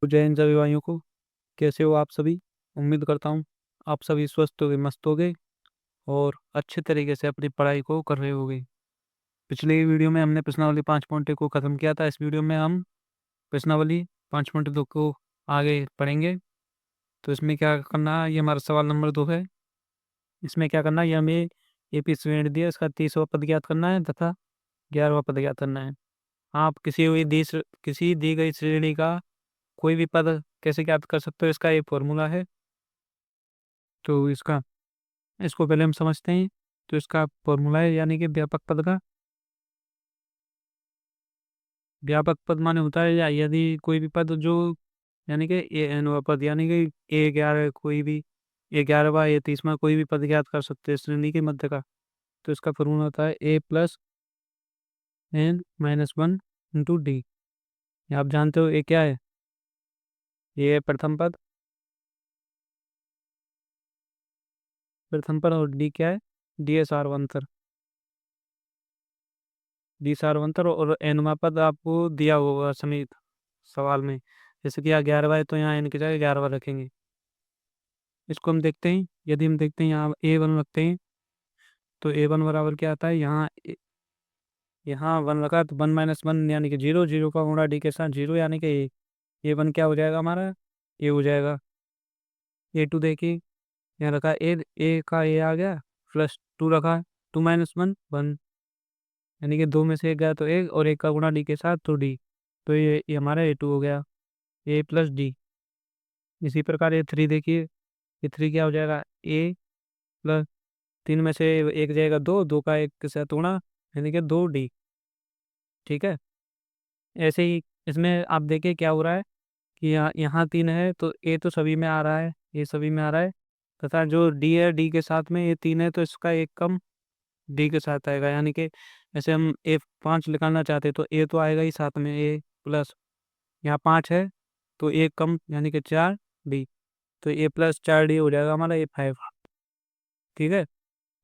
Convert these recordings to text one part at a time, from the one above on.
तो जय हिंद सभी भाइयों को। कैसे हो आप सभी? उम्मीद करता हूँ आप सभी स्वस्थ होगे, मस्त होगे और अच्छे तरीके से अपनी पढ़ाई को कर रहे होगे। पिछले वीडियो में हमने प्रश्नावली 5.2 को ख़त्म किया था। इस वीडियो में हम प्रश्नावली 5.2 को आगे पढ़ेंगे। तो इसमें क्या करना है, ये हमारा सवाल नंबर 2 है। इसमें क्या करना है, ये हमें एपी श्रेणी दी है, इसका 30वां पद ज्ञात करना है तथा 11वां पद ज्ञात करना है। आप किसी दी गई श्रेणी का कोई भी पद कैसे ज्ञात कर सकते हो, इसका एक फॉर्मूला है। तो इसको पहले हम समझते हैं। तो इसका फॉर्मूला है, यानी कि व्यापक पद माने होता है या यदि कोई भी पद जो यानी कि ए एनवा पद, यानी कि ए 11 कोई भी ए 11वां ए 30वां कोई भी पद ज्ञात कर सकते हैं श्रेणी के मध्य का। तो इसका फॉर्मूला होता है a plus n minus one into d. आप जानते हो ए क्या है? ये है प्रथम पद और डी क्या है? डी है सारवंतर। डी सारवंतर और एनवा पद आपको दिया होगा समित सवाल में। जैसे कि यहाँ 11वां है तो यहाँ एन की जगह 11वां रखेंगे। इसको हम देखते हैं। यदि हम देखते हैं यहाँ A1 रखते हैं तो A1 बराबर क्या आता है, यहाँ 1 रखा तो 1 - 1 यानी कि 0, 0 का गुणा डी के साथ 0 यानी कि A1 क्या हो जाएगा हमारा? ए हो जाएगा। A2 देखिए, यहाँ रखा ए का ए आ गया, प्लस 2 रखा, 2 - 1 1, यानी कि 2 में से एक गया तो एक, और एक का गुणा डी के साथ तो डी। तो ये हमारा A2 हो गया, ए प्लस डी। इसी प्रकार A3 देखिए, A3 क्या हो जाएगा? ए प्लस 3 में से एक जाएगा दो, दो का एक के साथ गुणा, यानी कि 2D। ठीक है। ऐसे ही इसमें आप देखिए क्या हो रहा है कि यहाँ 3 है तो ए तो सभी में आ रहा है, ये सभी में आ रहा है, तथा जो डी है, डी के साथ में ये 3 है तो इसका एक कम डी के साथ आएगा। यानी कि ऐसे हम A5 निकालना चाहते तो ए तो आएगा ही साथ में, ए प्लस यहाँ 5 है तो एक कम यानी कि 4D। तो A+4D हो जाएगा हमारा A5। ठीक है।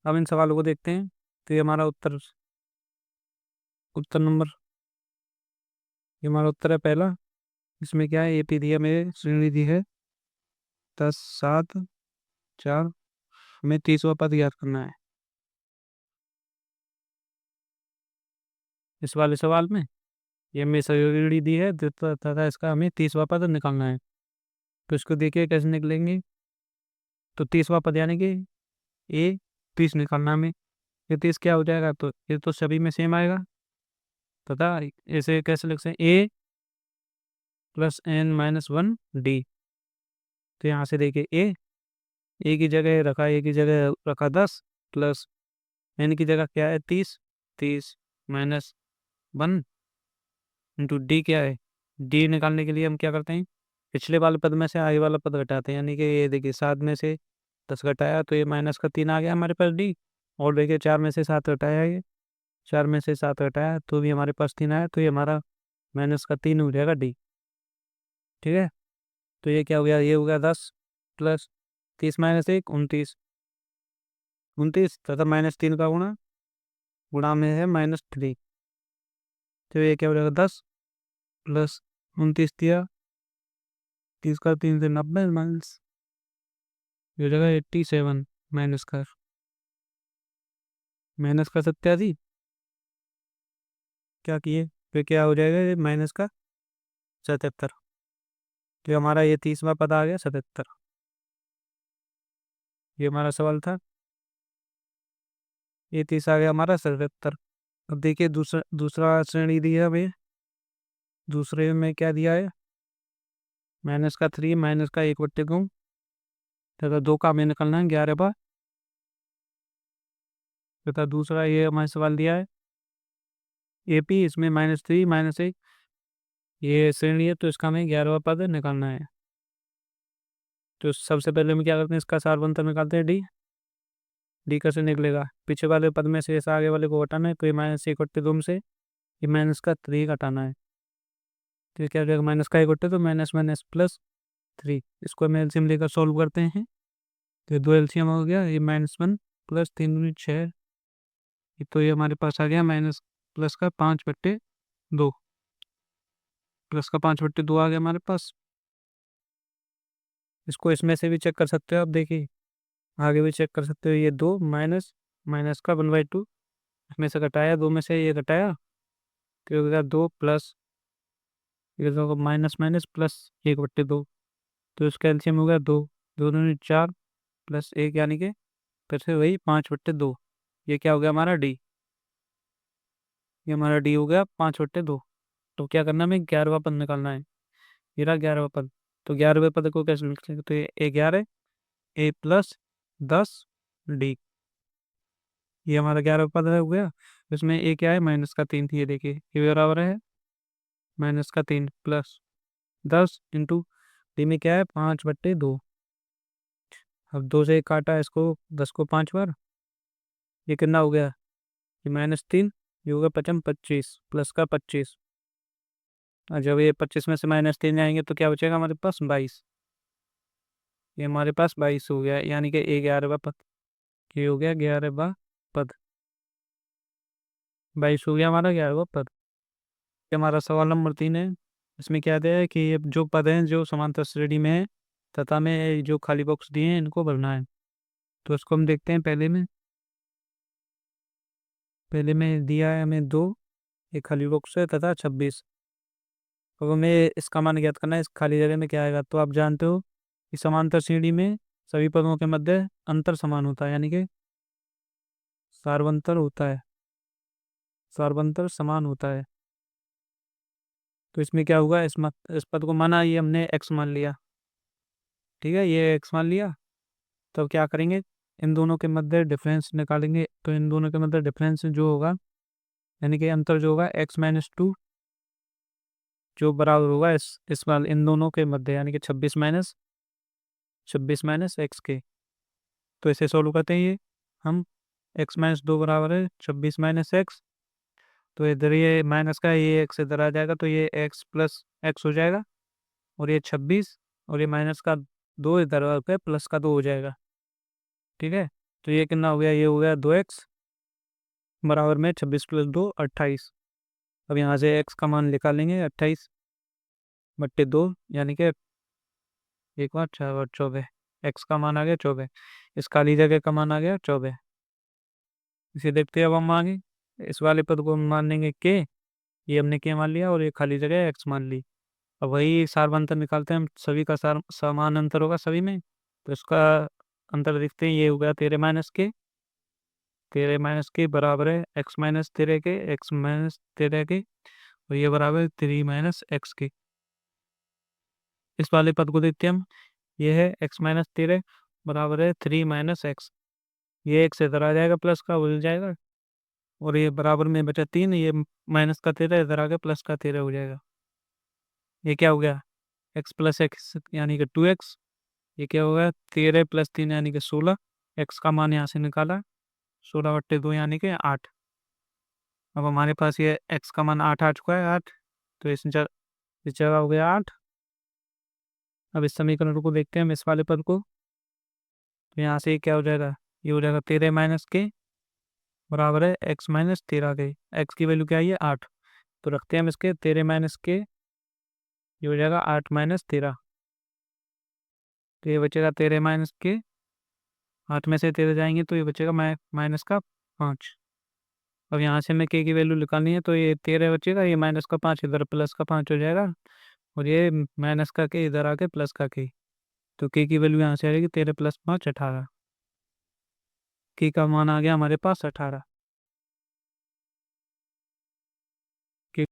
अब इन सवालों को देखते हैं। तो ये हमारा उत्तर नंबर ये हमारा उत्तर है पहला। इसमें क्या है, एपी दिया में श्रेणी दी है 10 7 4। हमें 30वां पद याद करना है इस वाले सवाल में। ये हमें श्रेणी दी है तथा इसका हमें 30वां पद निकालना है। तो इसको देखिए कैसे निकलेंगे। तो 30वां पद यानी कि ए 30 निकालना है हमें। ये 30 क्या हो जाएगा, तो ये तो सभी में सेम आएगा तथा ऐसे कैसे लिख सकते हैं, a plus n minus one d. तो यहाँ से देखिए ए की जगह रखा, ए की जगह रखा 10, प्लस एन की जगह क्या है 30, 30 माइनस 1 इंटू डी क्या है। डी निकालने के लिए हम क्या करते हैं, पिछले वाले पद में से आगे वाला पद घटाते हैं। यानी कि ये देखिए 7 में से 10 घटाया तो ये माइनस का 3 आ गया हमारे पास डी। और देखिए 4 में से 7 घटाया, ये 4 में से 7 घटाया तो भी हमारे पास 3 आया, तो ये हमारा माइनस का 3 हो जाएगा डी। ठीक है। तो ये क्या हो गया, ये हो गया 10 प्लस 30 - 1 29, 29 तथा -3 का गुणा, गुणा में है -3। तो ये क्या हो जाएगा 10 प्लस 29 दिया, 30 का 3 से 90 माइनस, ये हो जाएगा 87, माइनस का 87। क्या किए, फिर क्या हो जाएगा ये माइनस का 77। तो हमारा ये 30वां पद आ गया 77। ये हमारा सवाल था, ये 30 आ गया हमारा 77। अब देखिए दूसरा दूसरा श्रेणी दी है हमें। दूसरे में क्या दिया है, -3 -1/2 तथा 2 का हमें निकलना है 11 बार। तथा दूसरा ये हमारे सवाल दिया है एपी, इसमें -3 -1 ये श्रेणी है तो इसका हमें 11वां पद निकालना है। तो सबसे पहले हम क्या करते हैं, इसका सारवंतर निकालते हैं डी। डी कैसे निकलेगा, पीछे वाले पद में से इस आगे वाले को हटाना है, तो ये -1/2 में से ये माइनस का 3 हटाना है। तो ये क्या हो जाएगा, माइनस का 1/2 तो माइनस माइनस प्लस 3। इसको हम एलसीएम लेकर सॉल्व करते हैं। तो ये दो एलसीएम हो गया, ये -1 प्लस 3 × 6, तो ये हमारे पास आ गया माइनस प्लस का 5/2, प्लस का 5/2 आ गया हमारे पास। इसको इसमें से भी चेक कर सकते हो आप, देखिए आगे भी चेक कर सकते हो। ये 2 माइनस माइनस का 1/2, इसमें से घटाया, 2 में से ये घटाया तो हो गया 2 प्लस, ये तो माइनस माइनस प्लस 1/2, तो इसका एलसीएम हो गया 2, 2 दूनी 4 प्लस 1 यानी कि फिर से वही 5/2। ये क्या हो गया हमारा डी, ये हमारा डी हो गया 5/2। तो क्या करना है, हमें 11वां पद निकालना है। ये रहा 11वां पद। तो 11वें पद को कैसे लिख सकते, तो ये 11 ए प्लस 10 डी, ये हमारा 11वां पद है, हो गया। इसमें ए क्या है, -3, ये देखिए ये बराबर है -3 प्लस 10 इंटू डी में क्या है 5/2। अब 2 से 1 काटा इसको, 10 को 5 बार, ये कितना हो गया, ये -3, ये होगा 25 प्लस का 25। और जब ये 25 में से -3 जाएंगे तो क्या बचेगा हमारे पास 22, ये हमारे पास 22 हो गया, यानी कि ए 11वां पद, ये हो गया 11वां पद, 22 हो गया हमारा 11वां पद। ये हमारा सवाल नंबर 3 है। इसमें क्या दिया है कि ये जो पद हैं जो समांतर श्रेणी में है तथा में जो खाली बॉक्स दिए हैं इनको भरना है। तो इसको हम देखते हैं। पहले में दिया है हमें 2, एक खाली बॉक्स है तथा 26। अब हमें इसका मान ज्ञात करना है, इस खाली जगह में क्या आएगा। तो आप जानते हो कि समांतर श्रेणी में सभी पदों के मध्य अंतर समान होता है, यानी कि सार्वंतर होता है, सार्वंतर समान होता है। तो इसमें क्या होगा, इस पद को माना ये हमने एक्स मान लिया, ठीक है, ये एक्स मान लिया। तो क्या करेंगे, इन दोनों के मध्य डिफरेंस निकालेंगे। तो इन दोनों के मध्य डिफरेंस जो होगा, यानी कि अंतर जो होगा x-2, जो बराबर होगा इस वाले इन दोनों के मध्य, यानी कि 26 माइनस एक्स के। तो इसे सोल्व करते हैं, ये हम x-2 बराबर है 26 - x। तो इधर ये माइनस का ये एक्स इधर आ जाएगा, तो ये x प्लस एक्स हो जाएगा, और ये 26, और ये माइनस का 2 इधर आकर प्लस का 2 हो जाएगा, ठीक है। तो ये कितना हो गया, ये हो गया 2x बराबर में 26 + 2 28। अब यहाँ से x का मान निकालेंगे 28/2, यानी कि 1 × 4 = 24। x का मान आ गया 24, इस खाली जगह का मान आ गया 24। इसे देखते हैं अब हम आगे। इस वाले पद को हम मान लेंगे के, ये हमने के मान लिया, और ये खाली जगह x मान ली। अब वही सार्वंतर निकालते हैं हम, सभी का समान अंतर होगा सभी में। तो इसका अंतर देखते हैं, ये हो गया 13 - के, 13 - के बराबर है x - 13 के, और ये बराबर है 3 - x के। इस वाले पद को देखते हैं हम, ये है x - 13 बराबर है 3 - x। ये x इधर आ जाएगा, प्लस का हो जाएगा, और ये बराबर में बचा 3, ये माइनस का 13 इधर आ गया, प्लस का 13 हो जाएगा। ये क्या हो गया, x + x यानी कि 2x। ये क्या होगा, 13 + 3 यानी कि 16। x का मान यहाँ से निकाला 16/2 यानी कि 8। अब हमारे पास ये x का मान 8 आ चुका है, 8। तो इस जगह हो गया 8। अब इस समीकरण को देखते हैं हम, इस वाले पद को। तो यहाँ से क्या हो जाएगा, ये हो जाएगा 13 - के बराबर है x - 13 के। x की वैल्यू क्या है, ये 8। तो रखते हैं हम इसके 13 - के, ये हो जाएगा 8 - 13। तो ये बचेगा 13 - के, 8 में से 13 जाएंगे तो ये बचेगा माइनस का 5। अब यहाँ से हमें के की वैल्यू निकालनी है, तो ये 13 बचेगा, ये माइनस का 5 इधर प्लस का 5 हो जाएगा, और ये माइनस का के इधर आके प्लस का के। तो के की वैल्यू यहाँ से आ जाएगी 13 + 5 18। के का मान आ गया हमारे पास 18।